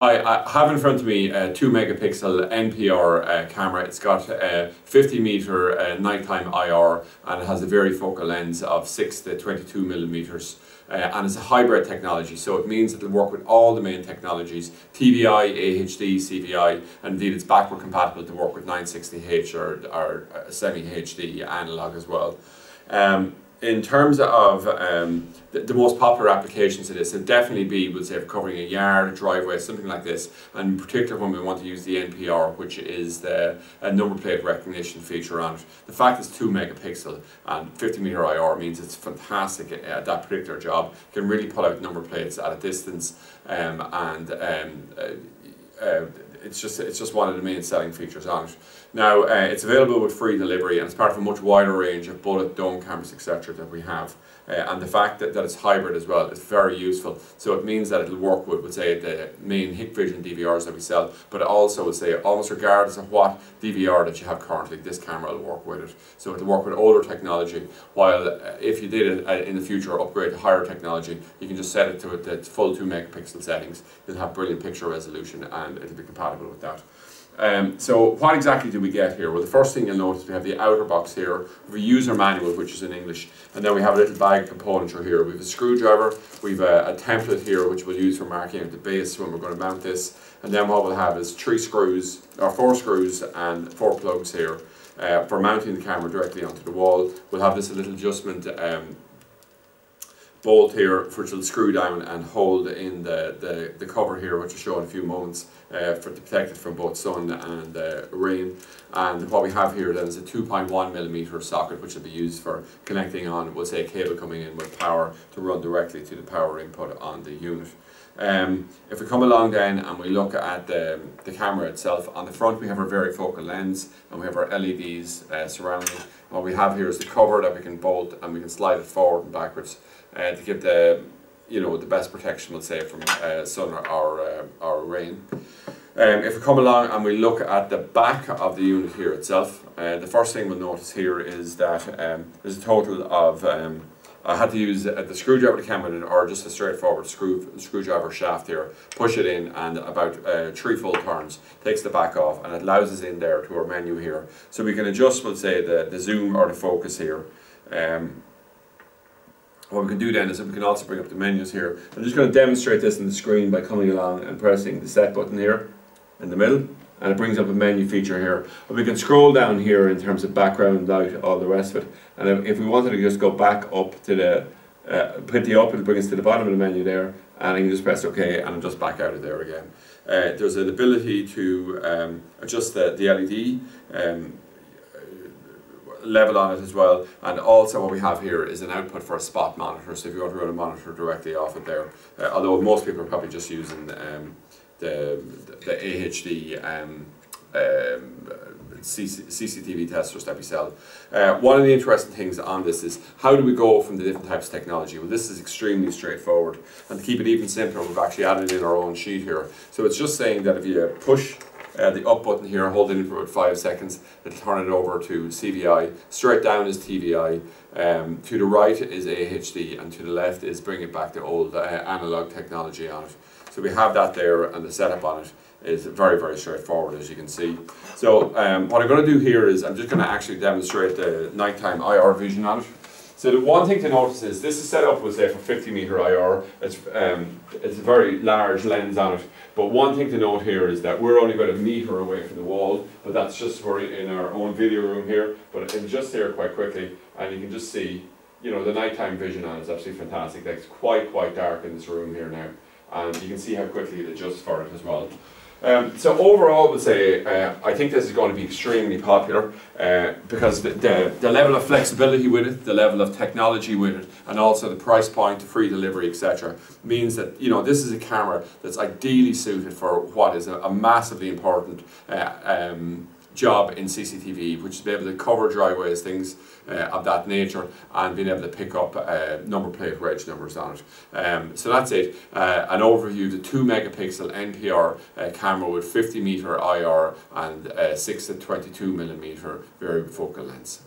I have in front of me a 2 megapixel NPR camera. It's got a 50 meter nighttime IR, and it has a varifocal lens of 6 to 22 millimeters. And it's a hybrid technology, so it means that it'll work with all the main technologies: TVI, AHD, CVI, and indeed it's backward compatible to work with 960H or semi-HD analog as well. In terms of the most popular applications of this, it'd definitely be, we'll say, for covering a yard, a driveway, something like this, and in particular when we want to use the NPR, which is the number plate recognition feature on it. The fact it's 2 megapixel and 50 meter IR means it's fantastic at that particular job. You can really pull out number plates at a distance, it's just one of the main selling features on it. Now, it's available with free delivery, and it's part of a much wider range of bullet dome cameras, etc. that we have. And the fact that it's hybrid as well is very useful. So it means that it'll work with say, the main Hikvision DVRs that we sell, but also, would say, almost regardless of what DVR that you have currently, this camera will work with it. So it'll work with older technology, while if you did it in the future upgrade to higher technology, you can just set it to the full 2 megapixel settings. You'll have brilliant picture resolution, and it'll be compatible with that. So what exactly do we get here? Well, the first thing you'll notice, we have the outer box here, we have a user manual which is in English, and then we have a little bag componentry here. We have a screwdriver, we have a template here which we'll use for marking out the base when we're going to mount this, and then what we'll have is 4 screws and 4 plugs here for mounting the camera directly onto the wall. We'll have this little adjustment bolt here which will screw down and hold in the cover here, which will show in a few moments, to protect it from both sun and rain. And what we have here then is a 2.1 millimeter socket which will be used for connecting on, we'll say, a cable coming in with power to run directly to the power input on the unit. If we come along then and we look at the camera itself, on the front we have our varifocal lens and we have our LEDs surrounding. What we have here is the cover that we can bolt, and we can slide it forward and backwards to give the best protection, we'll say, from sun or rain. If we come along and we look at the back of the unit here itself, the first thing we'll notice here is that there's a total of I had to use the screwdriver to come in, or just a straightforward screwdriver shaft here, push it in, and about 3 full turns takes the back off, and it allows us in there to our menu here. So we can adjust, we'll say, the zoom or the focus here. What we can do then is that we can also bring up the menus here. I'm just going to demonstrate this on the screen by coming along and pressing the set button here in the middle, and it brings up a menu feature here. And we can scroll down here in terms of background, light, all the rest of it. And if we wanted to just go back up to the hit the up, it'll bring us to the bottom of the menu there, and I can just press OK, and I'm just back out of there again. There's an ability to adjust the LED level on it as well, and also what we have here is an output for a spot monitor, so if you want to run a monitor directly off it there, although most people are probably just using the AHD CCTV testers that we sell. One of the interesting things on this is, how do we go from the different types of technology? Well, this is extremely straightforward, and to keep it even simpler, we've actually added in our own sheet here. So it's just saying that if you push the up button here, hold it in for about 5 seconds, it'll turn it over to CVI. Straight down is TVI, to the right is AHD, and to the left is bring it back to old analog technology on it. So we have that there, and the setup on it is very, very straightforward, as you can see. So what I'm going to do here is I'm just going to actually demonstrate the nighttime IR vision on it. So the one thing to notice is this is set up, we'll say, for 50 meter IR. It's a very large lens on it. But one thing to note here is that we're only about 1 meter away from the wall, but that's just for in our own video room here. But it'll adjust here quite quickly, and you can just see, the nighttime vision on it is absolutely fantastic. It's quite dark in this room here now, and you can see how quickly it adjusts for it as well. So overall, we'll say, I think this is going to be extremely popular because the level of flexibility with it, the level of technology with it, and also the price point, the free delivery, etc., means that this is a camera that's ideally suited for what is a massively important job in CCTV, which is to be able to cover driveways, things of that nature, and being able to pick up number plate reg numbers on it. So that's it. An overview: the 2 megapixel NPR camera with 50 meter IR and 6 to 22 millimeter varifocal lens.